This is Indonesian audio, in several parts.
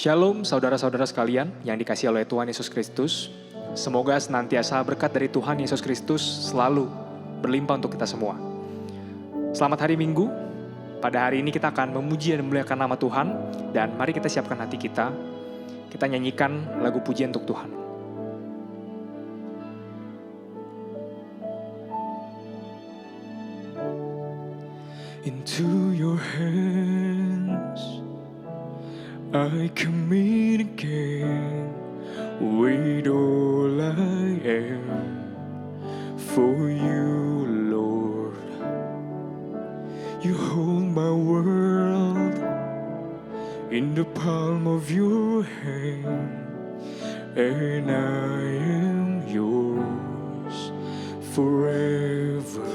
Shalom saudara-saudara sekalian yang dikasihi oleh Tuhan Yesus Kristus. Semoga senantiasa berkat dari Tuhan Yesus Kristus selalu berlimpah untuk kita semua. Selamat hari Minggu. Pada hari ini kita akan memuji dan memuliakan nama Tuhan. Dan mari kita siapkan hati kita. Kita nyanyikan lagu pujian untuk Tuhan. Into your hands I commit again with all I am for you, Lord. You hold my world in the palm of your hand, and I am yours forever.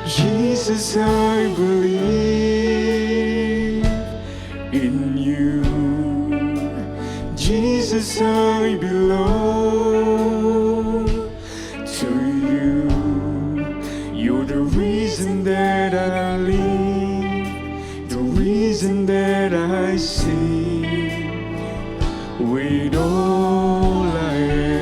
Jesus, I believe in you. Jesus, I belong to you. You're the reason that I live, the reason that I sing with all I am.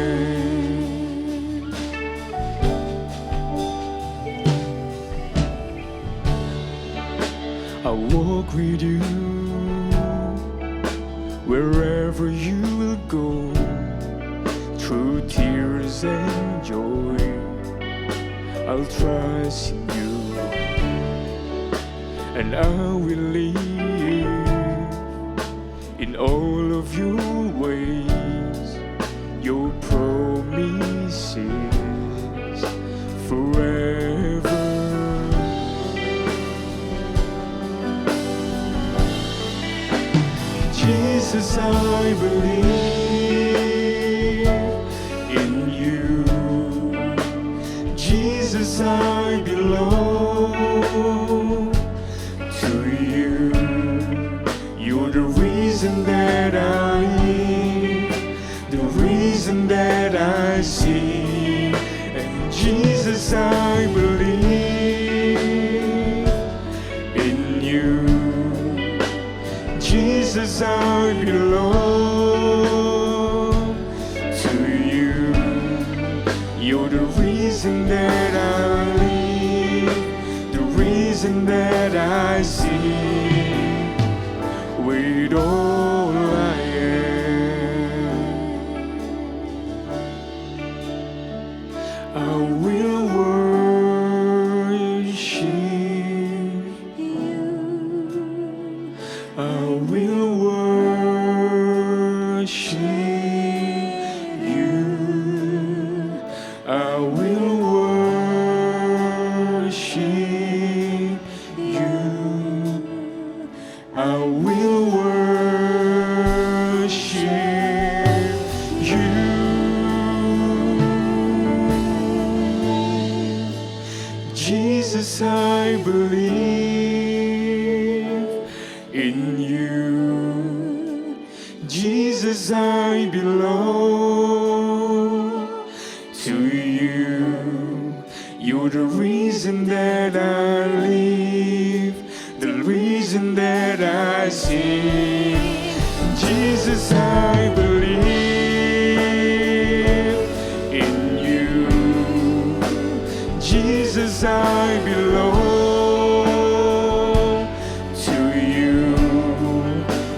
I walk with you wherever you will go, through tears and joy. I'll trust in you, and I will live in all of your ways. Your promises forever. Jesus, I believe in you. Jesus, I belong to you. You're the reason that I live, the reason that I sing. And Jesus, I believe in you. Jesus, I belong to you. You're the reason that I live, the reason that I sing with all I am. I will worship you. I will worship you. I will worship you. I will worship you. Jesus, I believe in you. Jesus, I belong to you. You're the reason that I live, the reason that I sing. Jesus, I believe in you. Jesus, I belong to you.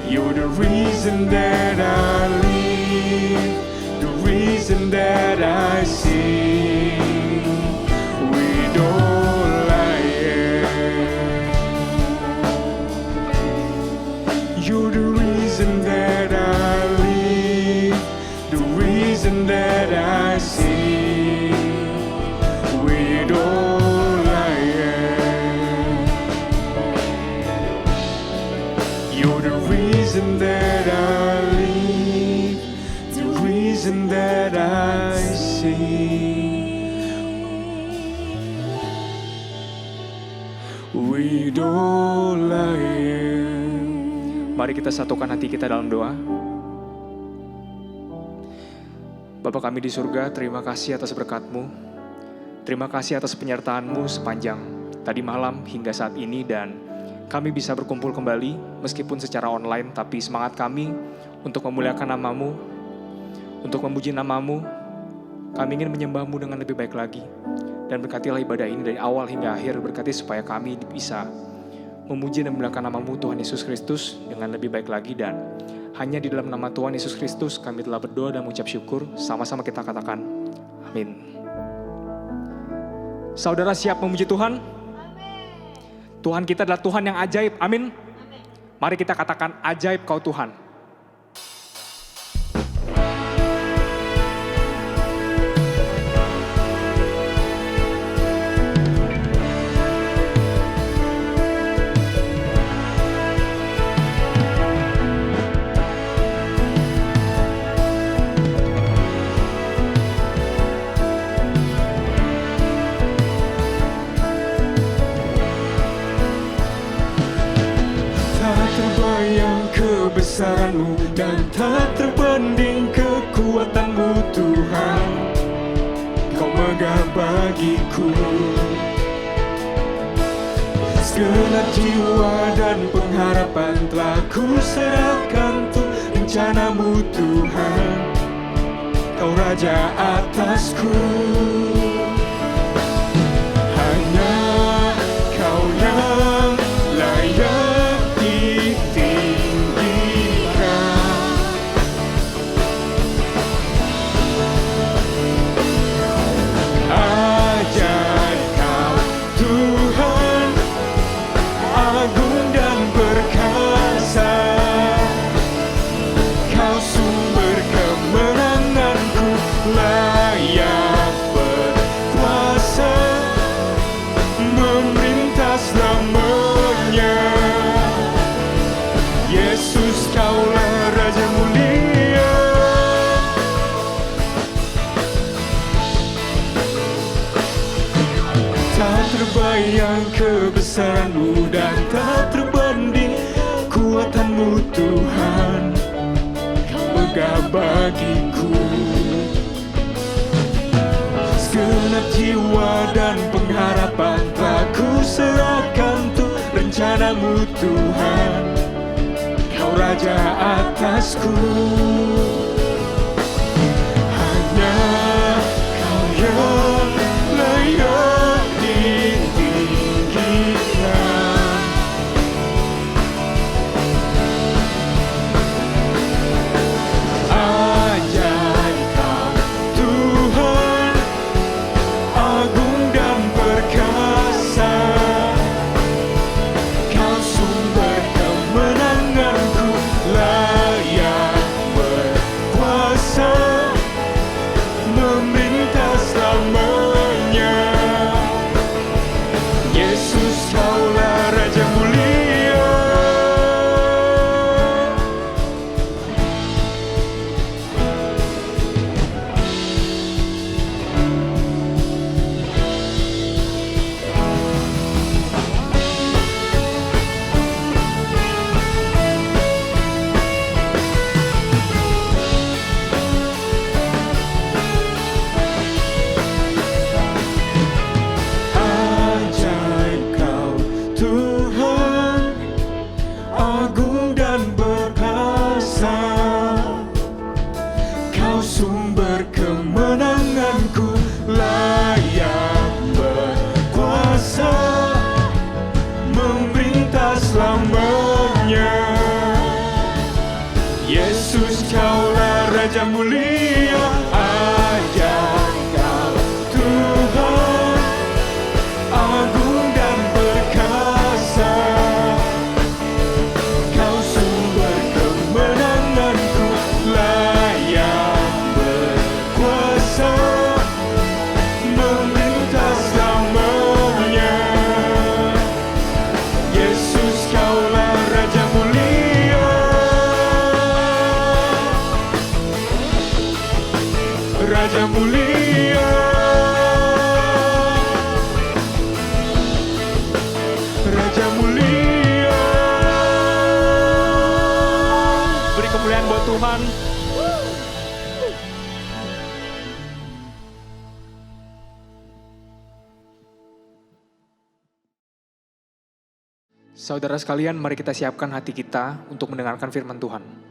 You're the reason that I live, the reason that I sing with all I am. You're the reason that I live, the reason that I sing with all I am. You're the reason that I live, the reason that I sing with all I am. Mari kita satukan hati kita dalam doa. Bapa kami di surga, terima kasih atas berkat-Mu. Terima kasih atas penyertaan-Mu sepanjang tadi malam hingga saat ini, dan kami bisa berkumpul kembali meskipun secara online, tapi semangat kami untuk memuliakan nama-Mu, untuk memuji nama-Mu. Kami ingin menyembah-Mu dengan lebih baik lagi. Dan berkatilah ibadah ini dari awal hingga akhir, berkati supaya kami bisa memuji dan memuliakan nama-Mu Tuhan Yesus Kristus dengan lebih baik lagi. Dan hanya di dalam nama Tuhan Yesus Kristus kami telah berdoa dan mengucap syukur. Sama-sama kita katakan, amin. Saudara siap memuji Tuhan? Tuhan kita adalah Tuhan yang ajaib, amin. Mari kita katakan, ajaib Kau Tuhan. Kebesaran-Mu dan tak terbanding kekuatan-Mu Tuhan. Kau megah bagiku. Segenap jiwa dan pengharapan telah ku serahkan untuk rencana-Mu Tuhan. Kau Raja atasku. Hanya Kau yang layak yang kebesaran-Mu dan tak terbanding kuatan-Mu Tuhan. Kau megah bagiku. Segenap jiwa dan pengharapan telah ku serahkan untuk rencana-Mu Tuhan. Kau Raja atasku. Hanya Kau yang layak Raja mulia, ajaib Kau Tuhan, agung dan perkasa. Kau sumber kemenanganku, layak berkuasa, memerintah selamanya. Yesus Kaulah Raja mulia, Raja mulia, Raja mulia. Beri kemuliaan buat Tuhan. Saudara sekalian, mari kita siapkan hati kita untuk mendengarkan firman Tuhan.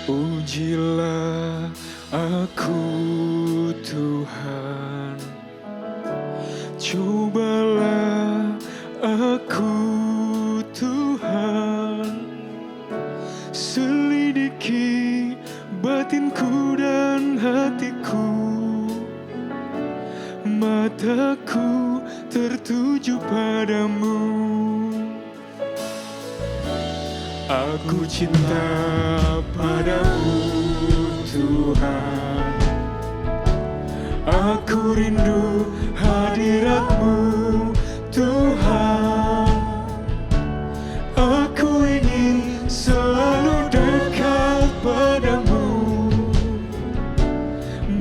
Ujilah aku Tuhan, cobalah aku Tuhan, selidiki batinku dan hatiku, mataku tertuju padamu. Aku cinta padamu Tuhan, aku rindu hadirat-Mu Tuhan, aku ingin selalu dekat padamu,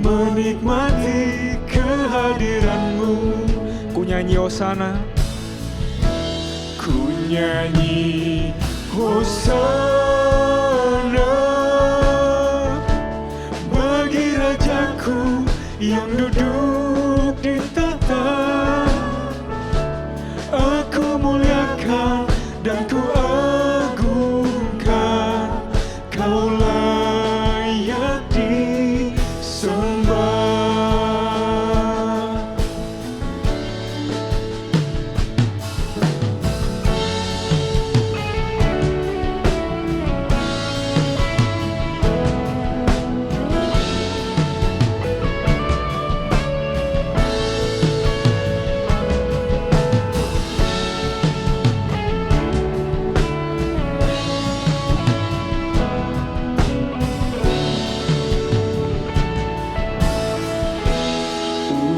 menikmati kehadiran-Mu. Ku nyanyi Hosana, ku nyanyi Hosana bagi Rajaku yang duduk di tahta. Aku muliakan dan ku agungkan, Kau layak disembah.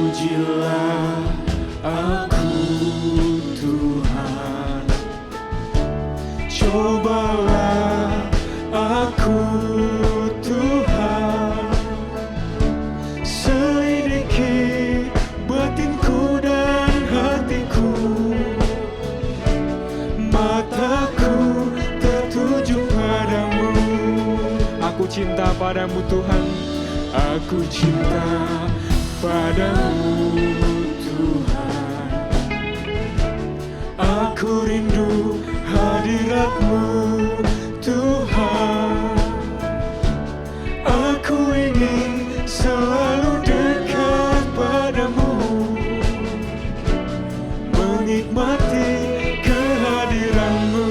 Ujilah aku Tuhan, cobalah aku Tuhan, selidiki batinku dan hatiku, mataku tertuju padamu. aku cinta padamu Tuhan. Aku cinta padamu Tuhan, aku rindu hadirat-Mu Tuhan, aku ingin selalu dekat padamu, menikmati kehadiran-Mu.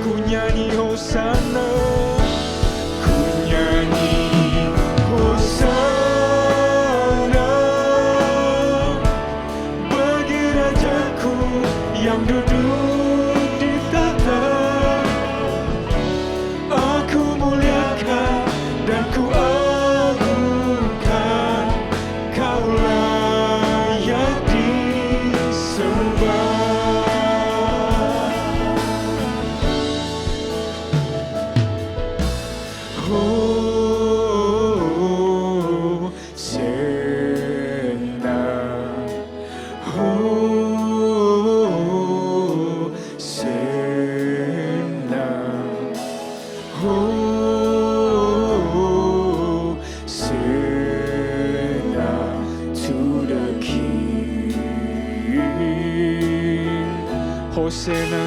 Ku nyanyi Hosana, ku nyanyi Hosana bagi Rajaku yang duduk di tahta. Aku muliakan dan ku agungkan, Kau layak disembah. Hosana,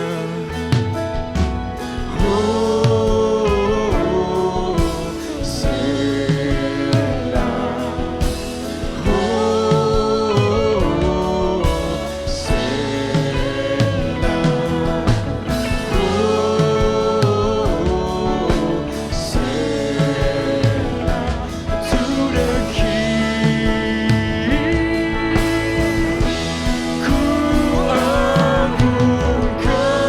Ku agungkan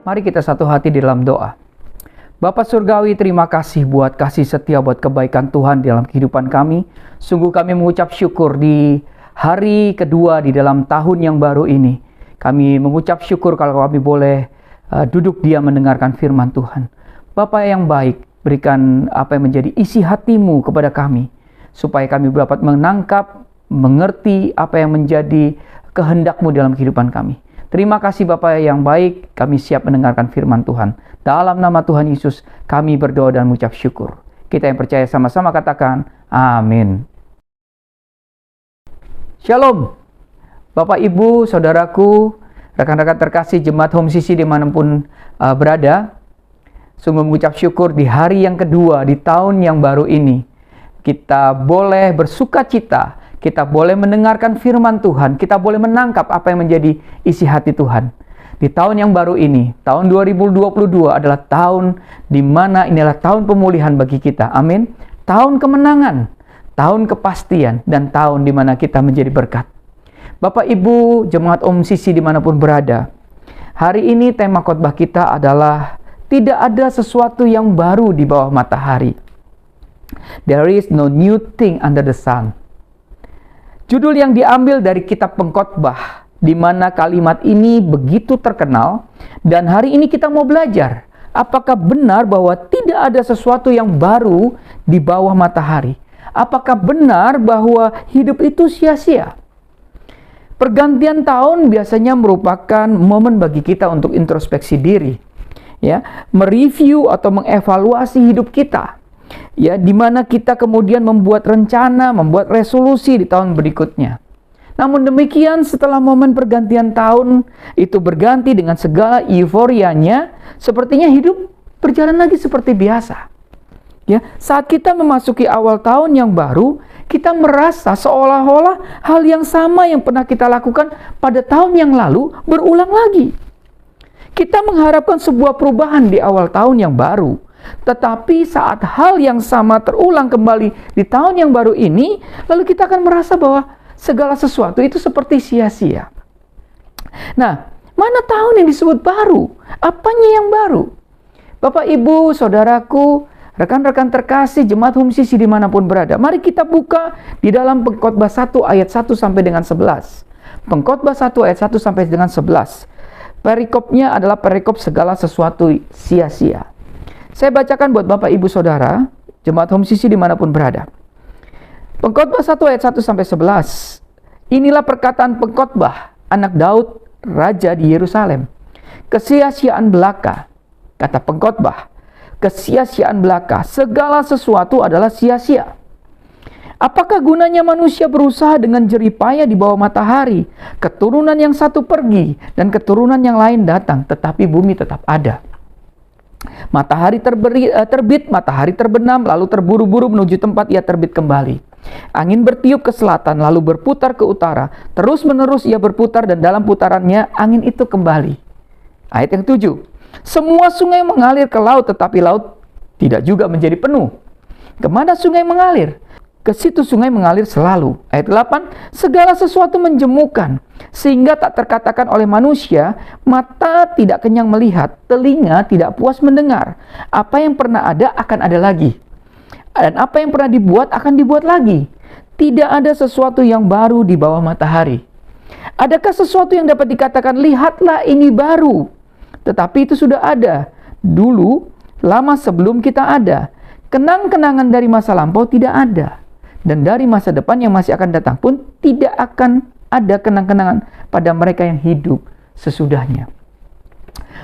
Mari kita satu hati di dalam doa. Bapa Surgawi, terima kasih buat kasih setia, buat kebaikan Tuhan di dalam kehidupan kami. Sungguh kami mengucap syukur di hari kedua di dalam tahun yang baru ini. Kami mengucap syukur kalau kami boleh duduk diam mendengarkan firman Tuhan. Bapa yang baik, berikan apa yang menjadi isi hati-Mu kepada kami, supaya kami dapat menangkap, mengerti apa yang menjadi kehendak-Mu dalam kehidupan kami. Terima kasih Bapa yang baik, kami siap mendengarkan firman Tuhan. Dalam nama Tuhan Yesus, kami berdoa dan mengucap syukur. Kita yang percaya sama-sama katakan, amin. Shalom, Bapak, Ibu, Saudaraku, rekan-rekan terkasih Jemaat Home CC dimanapun berada. Sungguh mengucap syukur di hari yang kedua di tahun yang baru ini. Kita boleh bersuka cita, kita boleh mendengarkan firman Tuhan, kita boleh menangkap apa yang menjadi isi hati Tuhan. Di tahun yang baru ini, tahun 2022 adalah tahun di mana inilah tahun pemulihan bagi kita. Amin. Tahun kemenangan, tahun kepastian, dan tahun di mana kita menjadi berkat. Bapak, Ibu, Jemaat Home CC dimanapun berada, hari ini tema khotbah kita adalah tidak ada sesuatu yang baru di bawah matahari. There is no new thing under the sun. Judul yang diambil dari kitab Pengkhotbah, di mana kalimat ini begitu terkenal, dan hari ini kita mau belajar apakah benar bahwa tidak ada sesuatu yang baru di bawah matahari. Apakah benar bahwa hidup itu sia-sia? Pergantian tahun biasanya merupakan momen bagi kita untuk introspeksi diri, ya, mereview atau mengevaluasi hidup kita. Ya, di mana kita kemudian membuat rencana, membuat resolusi di tahun berikutnya. Namun demikian, setelah momen pergantian tahun itu berganti dengan segala euforianya, sepertinya hidup berjalan lagi seperti biasa. Ya, saat kita memasuki awal tahun yang baru, kita merasa seolah-olah hal yang sama yang pernah kita lakukan pada tahun yang lalu berulang lagi. Kita mengharapkan sebuah perubahan di awal tahun yang baru. Tetapi saat hal yang sama terulang kembali di tahun yang baru ini, lalu kita akan merasa bahwa segala sesuatu itu seperti sia-sia. Nah, mana tahun yang disebut baru? Apanya yang baru? Bapak, Ibu, Saudaraku, rekan-rekan terkasih Jemaat Home CC dimanapun berada, mari kita buka di dalam Pengkhotbah 1 ayat 1 sampai dengan 11. Pengkhotbah 1 ayat 1 sampai dengan 11. Perikopnya adalah perikop segala sesuatu sia-sia. Saya bacakan buat Bapak, Ibu, Saudara, Jemaat Home CC dimanapun berada. Pengkhotbah 1 ayat 1 sampai 11. Inilah perkataan pengkhotbah anak Daud, raja di Yerusalem. Kesia-siaan belaka, kata pengkhotbah. Kesia-siaan belaka, segala sesuatu adalah sia-sia. Apakah gunanya manusia berusaha dengan jerih payah di bawah matahari? Keturunan yang satu pergi dan keturunan yang lain datang, tetapi bumi tetap ada. Matahari terbit, matahari terbenam, lalu terburu-buru menuju tempat ia terbit kembali. Angin bertiup ke selatan, lalu berputar ke utara. Terus-menerus ia berputar dan dalam putarannya angin itu kembali. Ayat yang 7. Semua sungai mengalir ke laut, tetapi laut tidak juga menjadi penuh. Kemana sungai mengalir? Ke situ sungai mengalir selalu. Ayat 8. Segala sesuatu menjemukan, sehingga tak terkatakan oleh manusia, mata tidak kenyang melihat, telinga tidak puas mendengar. Apa yang pernah ada akan ada lagi. Dan apa yang pernah dibuat akan dibuat lagi. Tidak ada sesuatu yang baru di bawah matahari. Adakah sesuatu yang dapat dikatakan, lihatlah ini baru? Tetapi itu sudah ada dulu, lama sebelum kita ada. Kenang-kenangan dari masa lampau tidak ada. Dan dari masa depan yang masih akan datang pun tidak akan ada kenang-kenangan pada mereka yang hidup sesudahnya.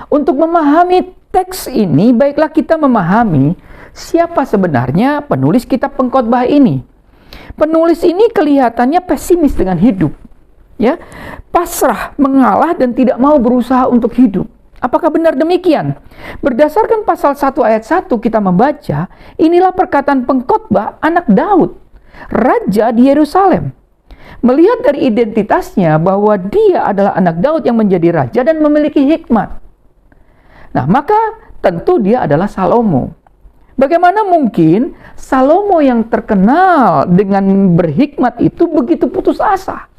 Untuk memahami teks ini, baiklah kita memahami siapa sebenarnya penulis kitab Pengkhotbah ini. Penulis ini kelihatannya pesimis dengan hidup, ya, pasrah, mengalah dan tidak mau berusaha untuk hidup. Apakah benar demikian? Berdasarkan pasal 1 ayat 1 kita membaca, inilah perkataan pengkhotbah anak Daud, raja di Yerusalem. Melihat dari identitasnya bahwa dia adalah anak Daud yang menjadi raja dan memiliki hikmat. Nah, maka tentu dia adalah Salomo. Bagaimana mungkin Salomo yang terkenal dengan berhikmat itu begitu putus asa?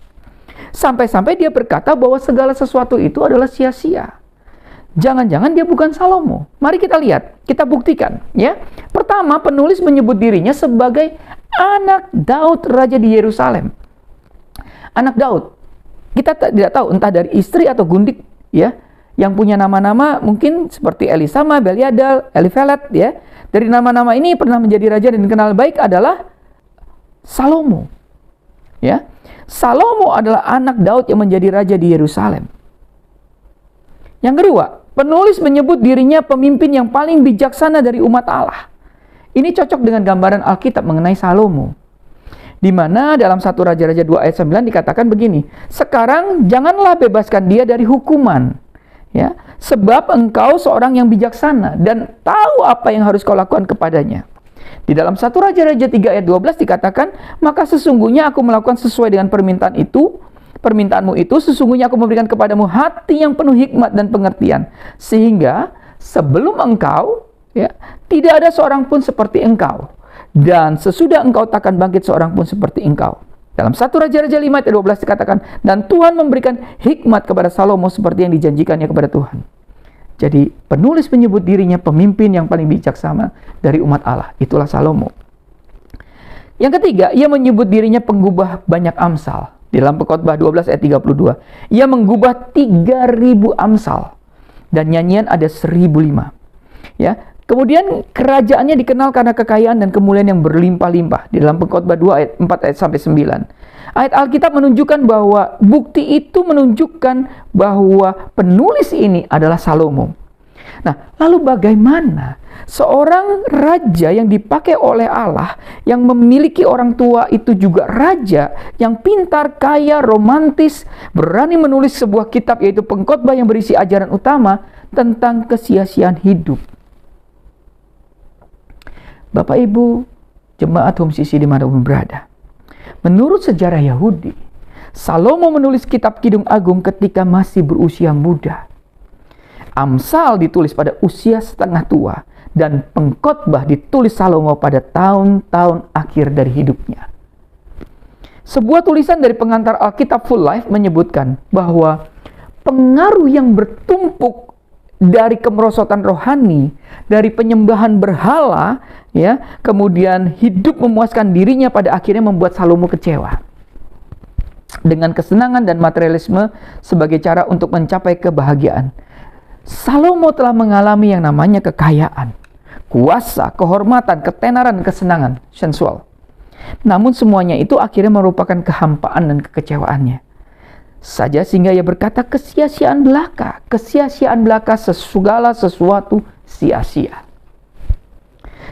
Sampai-sampai dia berkata bahwa segala sesuatu itu adalah sia-sia. Jangan-jangan dia bukan Salomo. Mari kita lihat, kita buktikan, ya. Pertama, penulis menyebut dirinya sebagai anak Daud, raja di Yerusalem. Anak Daud. Kita tidak tahu entah dari istri atau gundik, ya, yang punya nama-nama mungkin seperti Elisama, Beliadal, Elifelet, ya. Dari nama-nama ini pernah menjadi raja dan dikenal baik adalah Salomo. Ya. Salomo adalah anak Daud yang menjadi raja di Yerusalem. Yang kedua, penulis menyebut dirinya pemimpin yang paling bijaksana dari umat Allah. Ini cocok dengan gambaran Alkitab mengenai Salomo. Di mana dalam 1 Raja-Raja 2 ayat 9 dikatakan begini, "Sekarang janganlah bebaskan dia dari hukuman, ya, sebab engkau seorang yang bijaksana dan tahu apa yang harus kau lakukan kepadanya." Di dalam 1 Raja-Raja 3 ayat 12 dikatakan, "Maka sesungguhnya aku melakukan sesuai dengan permintaanmu itu, sesungguhnya aku memberikan kepadamu hati yang penuh hikmat dan pengertian, sehingga sebelum engkau, ya, tidak ada seorang pun seperti engkau, dan sesudah engkau takkan bangkit seorang pun seperti engkau." Dalam 1 Raja-Raja 5 ayat 12 dikatakan, "Dan Tuhan memberikan hikmat kepada Salomo seperti yang dijanjikannya kepada Tuhan." Jadi penulis menyebut dirinya pemimpin yang paling bijaksana dari umat Allah. Itulah Salomo. Yang ketiga, ia menyebut dirinya penggubah banyak amsal. Di dalam Pengkhotbah 12 ayat 32. Ia menggubah 3.000 amsal. Dan nyanyian ada 1.005. Ya. Kemudian kerajaannya dikenal karena kekayaan dan kemuliaan yang berlimpah-limpah. Di dalam Pengkhotbah 2 ayat 4 ayat sampai 9. Ayat Alkitab menunjukkan bahwa bukti itu menunjukkan bahwa penulis ini adalah Salomo. Nah, lalu bagaimana seorang raja yang dipakai oleh Allah, yang memiliki orang tua itu juga raja, yang pintar, kaya, romantis, berani menulis sebuah kitab yaitu Pengkhotbah yang berisi ajaran utama tentang kesia-siaan hidup? Bapak Ibu, jemaat Home CC dimanapun berada. Menurut sejarah Yahudi, Salomo menulis kitab Kidung Agung ketika masih berusia muda. Amsal ditulis pada usia setengah tua, dan Pengkhotbah ditulis Salomo pada tahun-tahun akhir dari hidupnya. Sebuah tulisan dari pengantar Alkitab Full Life menyebutkan bahwa pengaruh yang bertumpuk dari kemerosotan rohani, dari penyembahan berhala, ya, kemudian hidup memuaskan dirinya pada akhirnya membuat Salomo kecewa dengan kesenangan dan materialisme sebagai cara untuk mencapai kebahagiaan. Salomo telah mengalami yang namanya kekayaan, kuasa, kehormatan, ketenaran, kesenangan, sensual. Namun semuanya itu akhirnya merupakan kehampaan dan kekecewaannya saja, sehingga ia berkata, kesia-siaan belaka segala sesuatu sia-sia.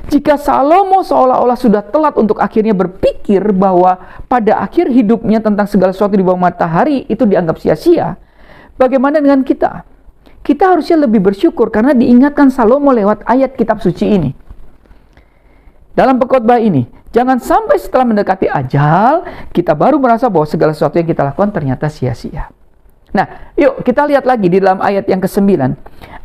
Jika Salomo seolah-olah sudah telat untuk akhirnya berpikir bahwa pada akhir hidupnya tentang segala sesuatu di bawah matahari itu dianggap sia-sia, bagaimana dengan kita? Kita harusnya lebih bersyukur karena diingatkan Salomo lewat ayat kitab suci ini. Dalam Pengkhotbah ini, jangan sampai setelah mendekati ajal, kita baru merasa bahwa segala sesuatu yang kita lakukan ternyata sia-sia. Nah, yuk kita lihat lagi di dalam ayat yang ke-9.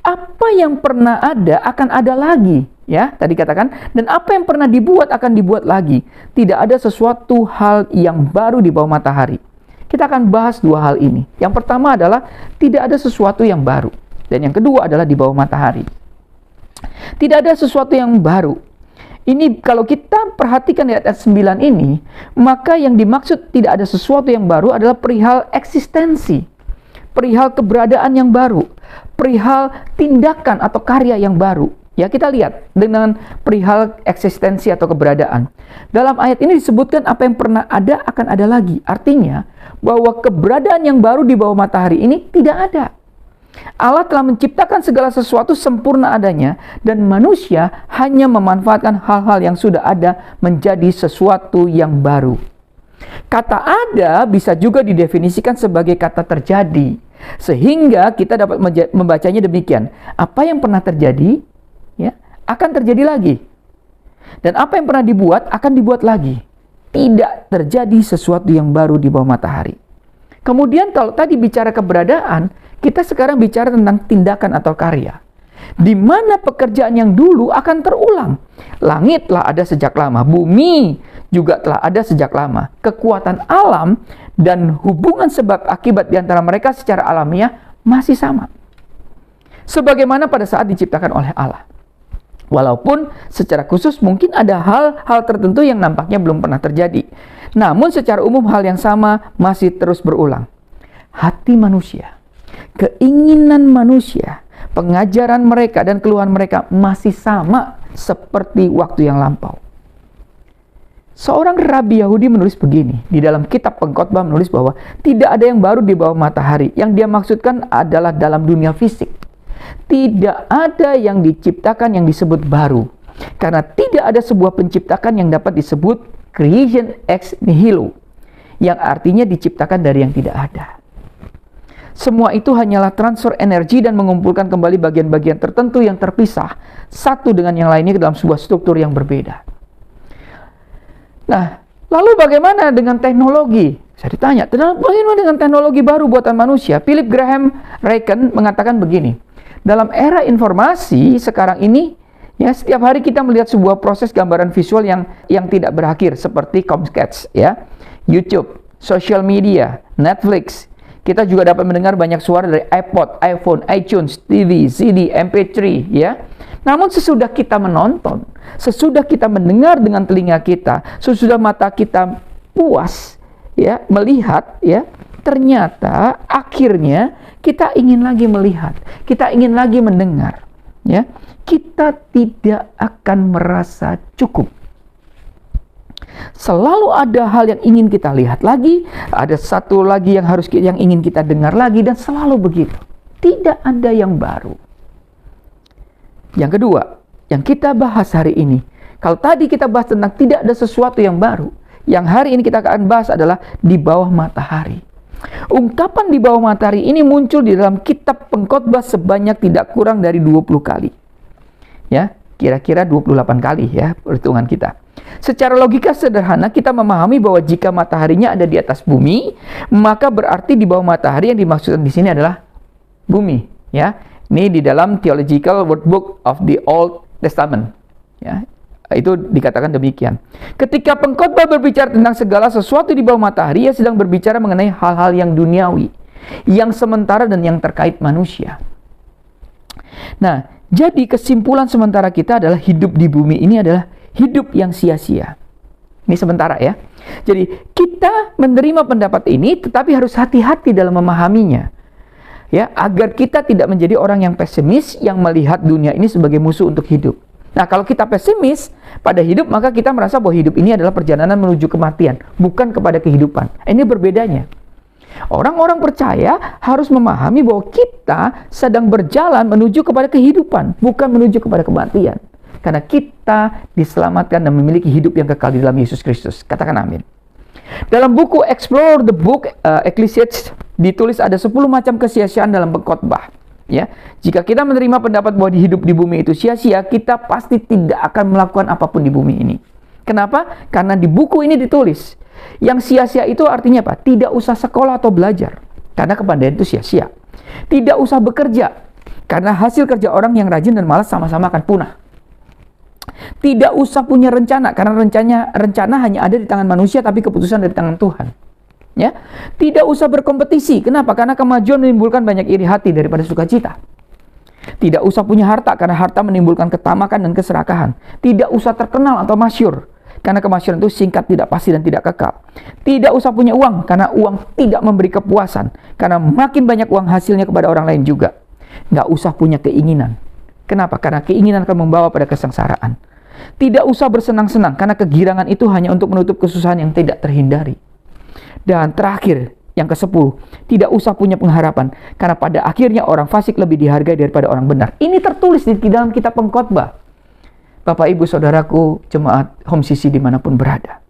Apa yang pernah ada akan ada lagi. Ya, tadi katakan, dan apa yang pernah dibuat akan dibuat lagi. Tidak ada sesuatu hal yang baru di bawah matahari. Kita akan bahas dua hal ini. Yang pertama adalah tidak ada sesuatu yang baru. Dan yang kedua adalah di bawah matahari. Tidak ada sesuatu yang baru. Ini kalau kita perhatikan di ayat 9 ini, maka yang dimaksud tidak ada sesuatu yang baru adalah perihal eksistensi, perihal keberadaan yang baru, perihal tindakan atau karya yang baru. Ya, kita lihat dengan perihal eksistensi atau keberadaan. Dalam ayat ini disebutkan apa yang pernah ada akan ada lagi. Artinya bahwa keberadaan yang baru di bawah matahari ini tidak ada. Allah telah menciptakan segala sesuatu sempurna adanya, dan manusia hanya memanfaatkan hal-hal yang sudah ada menjadi sesuatu yang baru. Kata ada bisa juga didefinisikan sebagai kata terjadi, sehingga kita dapat membacanya demikian. Apa yang pernah terjadi, ya, akan terjadi lagi. Dan apa yang pernah dibuat akan dibuat lagi. Tidak terjadi sesuatu yang baru di bawah matahari. Kemudian kalau tadi bicara keberadaan, kita sekarang bicara tentang tindakan atau karya. Di mana pekerjaan yang dulu akan terulang. Langit telah ada sejak lama, bumi juga telah ada sejak lama. Kekuatan alam dan hubungan sebab akibat di antara mereka secara alamiah masih sama. sebagaimana pada saat diciptakan oleh Allah. Walaupun secara khusus mungkin ada hal-hal tertentu yang nampaknya belum pernah terjadi. Namun secara umum hal yang sama masih terus berulang. Hati manusia, keinginan manusia, pengajaran mereka dan keluhan mereka masih sama seperti waktu yang lampau. Seorang rabi Yahudi menulis begini, di dalam kitab Pengkhotbah menulis bahwa tidak ada yang baru di bawah matahari. Yang dia maksudkan adalah dalam dunia fisik. Tidak ada yang diciptakan yang disebut baru. Karena tidak ada sebuah penciptakan yang dapat disebut creation ex nihilo, yang artinya diciptakan dari yang tidak ada. Semua itu hanyalah transfer energi dan mengumpulkan kembali bagian-bagian tertentu yang terpisah satu dengan yang lainnya dalam sebuah struktur yang berbeda. Nah, lalu bagaimana dengan teknologi? Saya ditanya, bagaimana dengan teknologi baru buatan manusia? Philip Graham Raken mengatakan begini, dalam era informasi sekarang ini, ya, setiap hari kita melihat sebuah proses gambaran visual yang tidak berakhir, seperti Comcast, ya, YouTube, social media, Netflix. Kita juga dapat mendengar banyak suara dari iPod, iPhone, iTunes, TV, CD, MP3, ya. Namun sesudah kita menonton, sesudah kita mendengar dengan telinga kita, sesudah mata kita puas, ya, melihat, ya, ternyata akhirnya kita ingin lagi melihat, kita ingin lagi mendengar, ya. Kita tidak akan merasa cukup. Selalu ada hal yang ingin kita lihat lagi, ada satu lagi yang ingin kita dengar lagi, dan selalu begitu. Tidak ada yang baru. Yang kedua, yang kita bahas hari ini, kalau tadi kita bahas tentang tidak ada sesuatu yang baru, yang hari ini kita akan bahas adalah di bawah matahari. Ungkapan di bawah matahari ini muncul di dalam kitab Pengkhotbah sebanyak tidak kurang dari 20 kali. Ya, kira-kira 28 kali ya perhitungan kita. Secara logika sederhana kita memahami bahwa jika mataharinya ada di atas bumi, maka berarti di bawah matahari yang dimaksudkan di sini adalah bumi, ya. Ini di dalam Theological Workbook of the Old Testament, ya. Itu dikatakan demikian. Ketika Pengkhotbah berbicara tentang segala sesuatu di bawah matahari, ia sedang berbicara mengenai hal-hal yang duniawi, yang sementara dan yang terkait manusia. Nah, jadi kesimpulan sementara kita adalah hidup di bumi ini adalah hidup yang sia-sia. Ini sementara ya. Jadi kita menerima pendapat ini, tetapi harus hati-hati dalam memahaminya. Ya, agar kita tidak menjadi orang yang pesimis yang melihat dunia ini sebagai musuh untuk hidup. Nah, kalau kita pesimis pada hidup, maka kita merasa bahwa hidup ini adalah perjalanan menuju kematian, bukan kepada kehidupan. Ini berbedanya. Orang-orang percaya harus memahami bahwa kita sedang berjalan menuju kepada kehidupan, bukan menuju kepada kematian. Karena kita diselamatkan dan memiliki hidup yang kekal di dalam Yesus Kristus. Katakan amin. Dalam buku Explore the Book Ecclesiastes ditulis ada 10 macam kesia-siaan dalam pengkhotbah. Ya, jika kita menerima pendapat bahwa hidup di bumi itu sia-sia, kita pasti tidak akan melakukan apapun di bumi ini. Kenapa? Karena di buku ini ditulis, yang sia-sia itu artinya apa? Tidak usah sekolah atau belajar, karena kepandaian itu sia-sia. Tidak usah bekerja, karena hasil kerja orang yang rajin dan malas sama-sama akan punah. Tidak usah punya rencana, karena rencana hanya ada di tangan manusia, tapi keputusan dari tangan Tuhan. Ya, tidak usah berkompetisi. Kenapa? Karena kemajuan menimbulkan banyak iri hati daripada sukacita. Tidak usah punya harta, karena harta menimbulkan ketamakan dan keserakahan. Tidak usah terkenal atau masyhur, karena kemasyhuran itu singkat, tidak pasti, dan tidak kekal. Tidak usah punya uang, karena uang tidak memberi kepuasan, karena makin banyak uang hasilnya kepada orang lain juga. Nggak usah punya keinginan. Kenapa? Karena keinginan akan membawa pada kesengsaraan. Tidak usah bersenang-senang, karena kegirangan itu hanya untuk menutup kesusahan yang tidak terhindari. Dan terakhir, yang ke-10, tidak usah punya pengharapan, karena pada akhirnya orang fasik lebih dihargai daripada orang benar. Ini tertulis di dalam kitab Pengkhotbah. Bapak, Ibu, Saudaraku, jemaat Home CC dimanapun berada.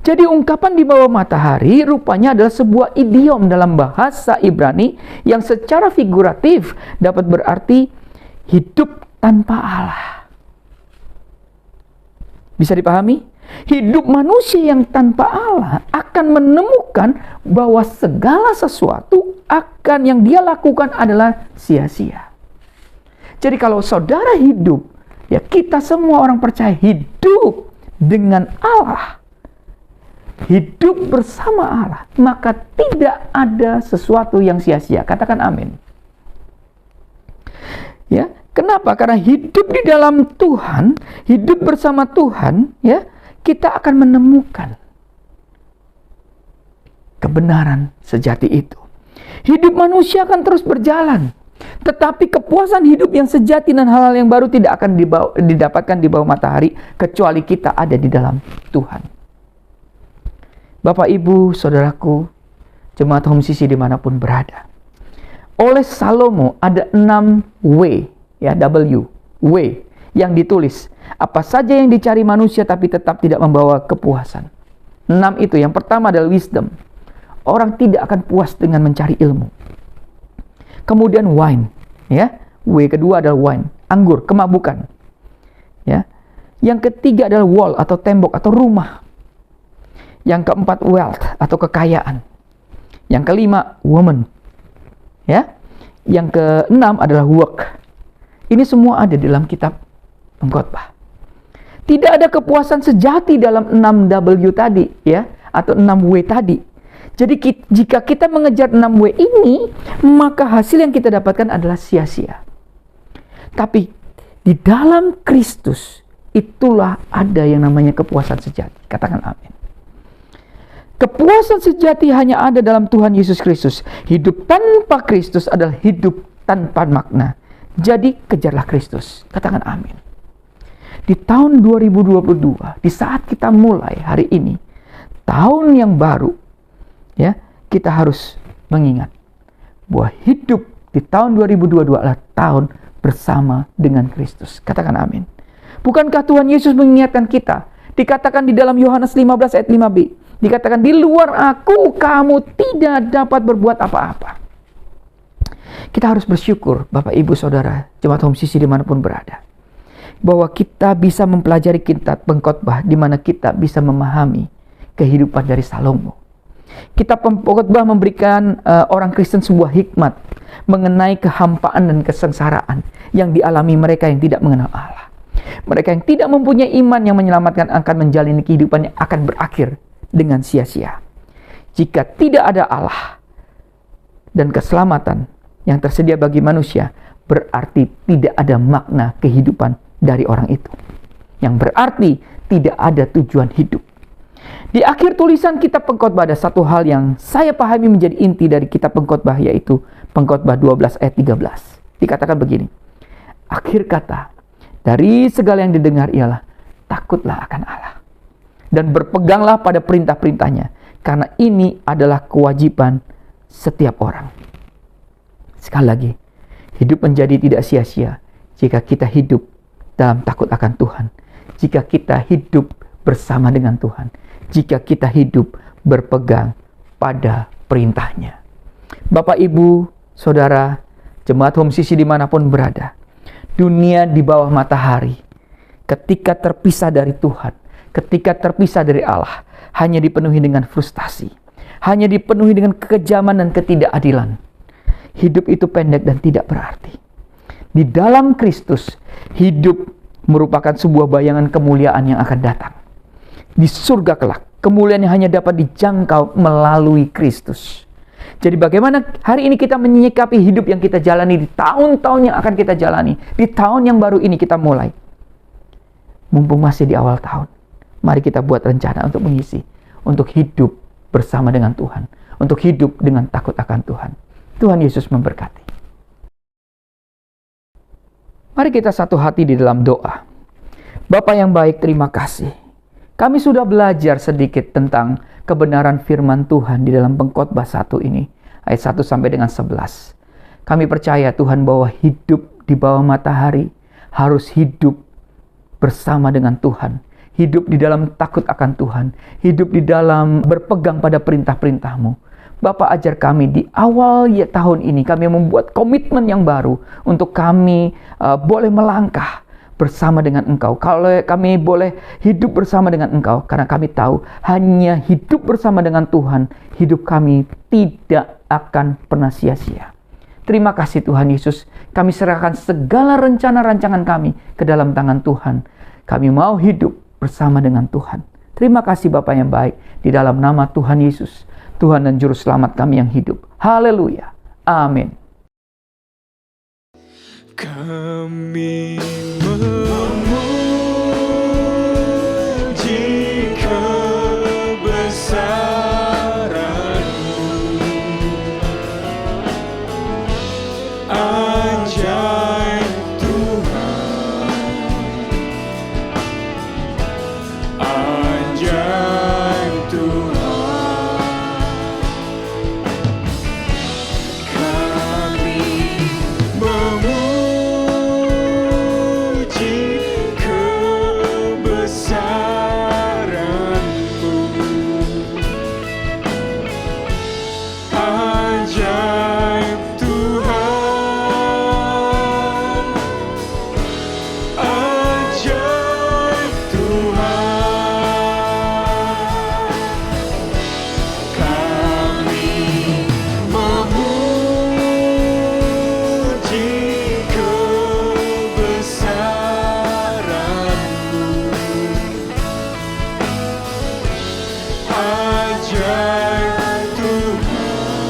Jadi ungkapan di bawah matahari rupanya adalah sebuah idiom dalam bahasa Ibrani yang secara figuratif dapat berarti hidup tanpa Allah. Bisa dipahami? Hidup manusia yang tanpa Allah akan menemukan bahwa segala sesuatu yang dia lakukan adalah sia-sia. Jadi kalau saudara hidup, ya kita semua orang percaya hidup dengan Allah, hidup bersama Allah, maka tidak ada sesuatu yang sia-sia. Katakan amin. Kenapa? Karena hidup di dalam Tuhan, hidup bersama Tuhan, ya, kita akan menemukan kebenaran sejati itu. Hidup manusia akan terus berjalan, tetapi kepuasan hidup yang sejati dan hal-hal yang baru tidak akan didapatkan di bawah matahari kecuali kita ada di dalam Tuhan. Bapak, Ibu, Saudaraku, jemaat Home Sisi dimanapun berada. Oleh Salomo ada 6 W, ya, W yang ditulis. Apa saja yang dicari manusia tapi tetap tidak membawa kepuasan. 6 itu. Yang pertama adalah wisdom. Orang tidak akan puas dengan mencari ilmu. Kemudian wine, ya. W kedua adalah wine, anggur, kemabukan. Ya. Yang ketiga adalah wall atau tembok atau rumah. Yang keempat wealth atau kekayaan. Yang kelima woman. Ya. Yang keenam adalah work. Ini semua ada di dalam kitab Pengkhotbah. Tidak ada kepuasan sejati dalam 6W tadi, ya, atau 6W tadi. Jadi jika kita mengejar 6W ini, maka hasil yang kita dapatkan adalah sia-sia. Tapi di dalam Kristus itulah ada yang namanya kepuasan sejati. Katakan amin. Kepuasan sejati hanya ada dalam Tuhan Yesus Kristus. Hidup tanpa Kristus adalah hidup tanpa makna. Jadi kejarlah Kristus. Katakan amin. Di tahun 2022, di saat kita mulai hari ini, tahun yang baru, ya, kita harus mengingat bahwa hidup di tahun 2022 adalah tahun bersama dengan Kristus. Katakan amin. Bukankah Tuhan Yesus mengingatkan kita? Dikatakan di dalam Yohanes 15 ayat 5b. Dikatakan, di luar aku kamu tidak dapat berbuat apa-apa. Kita harus bersyukur, Bapak, Ibu, Saudara, jemaat Home Sisi dimanapun berada, bahwa kita bisa mempelajari kitab Pengkhotbah, di mana kita bisa memahami kehidupan dari Salomo. Kitab Pengkhotbah memberikan orang Kristen sebuah hikmat mengenai kehampaan dan kesengsaraan yang dialami mereka yang tidak mengenal Allah. Mereka yang tidak mempunyai iman yang menyelamatkan akan menjalani kehidupan yang akan berakhir dengan sia-sia. Jika tidak ada Allah dan keselamatan yang tersedia bagi manusia, berarti tidak ada makna kehidupan dari orang itu. Yang berarti tidak ada tujuan hidup. Di akhir tulisan kitab Pengkhotbah ada satu hal yang saya pahami menjadi inti dari kitab Pengkhotbah, yaitu Pengkhotbah 12 ayat 13. Dikatakan begini, akhir kata dari segala yang didengar ialah takutlah akan Allah dan berpeganglah pada perintah-perintahnya, karena ini adalah kewajiban setiap orang. Sekali lagi, hidup menjadi tidak sia-sia jika kita hidup dalam takut akan Tuhan, jika kita hidup bersama dengan Tuhan, jika kita hidup berpegang pada perintahnya. Bapak, Ibu, Saudara, jemaat Home Sisi dimanapun berada, dunia di bawah matahari, ketika terpisah dari Tuhan, ketika terpisah dari Allah, hanya dipenuhi dengan frustasi, hanya dipenuhi dengan kekejaman dan ketidakadilan. Hidup itu pendek dan tidak berarti. Di dalam Kristus, hidup merupakan sebuah bayangan kemuliaan yang akan datang. Di surga kelak, kemuliaan yang hanya dapat dijangkau melalui Kristus. Jadi bagaimana hari ini kita menyikapi hidup yang kita jalani di tahun-tahun yang akan kita jalani, di tahun yang baru ini kita mulai. Mumpung masih di awal tahun, mari kita buat rencana untuk mengisi, untuk hidup bersama dengan Tuhan, untuk hidup dengan takut akan Tuhan. Tuhan Yesus memberkati. Mari kita satu hati di dalam doa. Bapa yang baik, terima kasih. Kami sudah belajar sedikit tentang kebenaran firman Tuhan di dalam Pengkhotbah 1 ini, ayat 1 sampai dengan 11. Kami percaya Tuhan bahwa hidup di bawah matahari harus hidup bersama dengan Tuhan. Hidup di dalam takut akan Tuhan. Hidup di dalam berpegang pada perintah-perintah-Mu. Bapak, ajar kami di awal tahun ini, kami membuat komitmen yang baru untuk kami boleh melangkah bersama dengan Engkau. Kalau kami boleh hidup bersama dengan Engkau, karena kami tahu hanya hidup bersama dengan Tuhan, hidup kami tidak akan pernah sia-sia. Terima kasih Tuhan Yesus, kami serahkan segala rencana rancangan kami ke dalam tangan Tuhan. Kami mau hidup bersama dengan Tuhan. Terima kasih Bapa yang baik, di dalam nama Tuhan Yesus, Tuhan dan Juru Selamat kami yang hidup. Haleluya. Amin. Kami memuji kebesaran-Mu, ajaib Tuhan, ajaib Tuhan. Kami memuji kebesaran-Mu, ajaib Tuhan, ajaib Tuhan. Kami memuji kebesaran-Mu, ajaib Tuhan,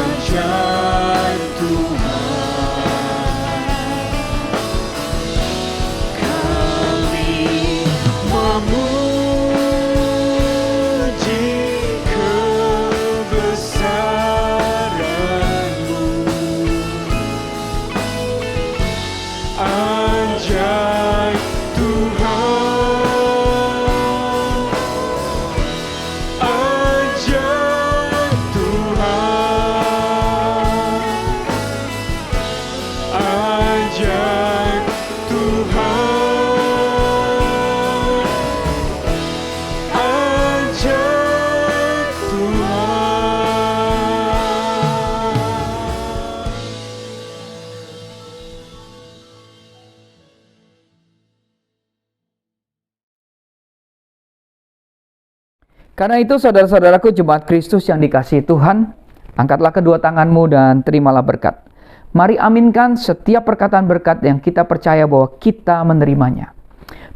ajaib Tuhan. Kami memuji kebesaran-Mu, ajaib Tuhan, ajaib Tuhan, ajaib Tuhan, ajaib Tuhan. Karena itu saudara-saudaraku jemaat Kristus yang dikasihi Tuhan, angkatlah kedua tanganmu dan terimalah berkat. Mari aminkan setiap perkataan berkat yang kita percaya bahwa kita menerimanya.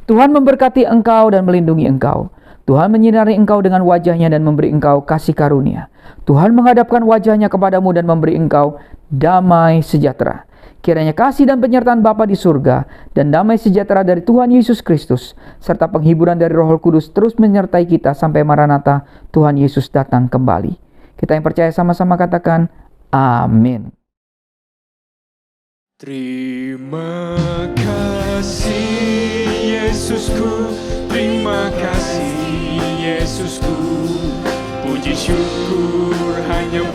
Tuhan memberkati engkau dan melindungi engkau. Tuhan menyinari engkau dengan wajahnya dan memberi engkau kasih karunia. Tuhan menghadapkan wajahnya kepadamu dan memberi engkau damai sejahtera. Kiranya kasih dan penyertaan Bapa di surga dan damai sejahtera dari Tuhan Yesus Kristus serta penghiburan dari Roh Kudus terus menyertai kita sampai Maranatha Tuhan Yesus datang kembali. Kita yang percaya sama-sama katakan amin. Terima kasih Yesusku, terima kasih Yesusku. Puji syukur hanya